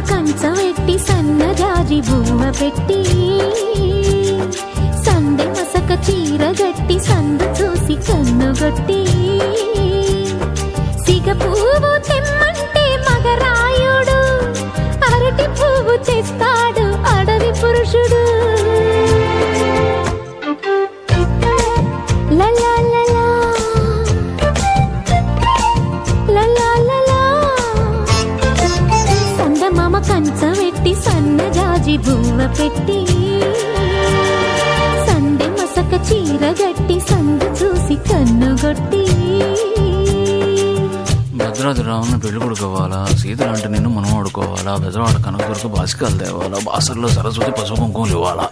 కంచవెట్టి సన్నజాజి బువ్వ పెట్టి సందె మసక చీర గట్టి సందు చూసి కన్నుగొట్టి సిగ పువ్వు తెమ్మంటే మగరాయుడు అరటి పువ్వు తెస్తాడు అడవి పురుషుడు. లలా లలా లలా లలా సందమామ కంచవెట్టి సన్నజాజి బువ్వ పెట్టి సందె మసక చీర గట్టి సందు చూసి కన్నుగొట్టి. భద్రాద్రి రావుని పెళ్లి కొడుకోవాలా, సీతలంటే నేను మనం ఆడుకోవాలా, బెజవాడ కనకదుర్గ బాసికాలు తేవాలా, బాసర్లో సరస్వతి పసుపు కుంకుమలు ఇవ్వాలా.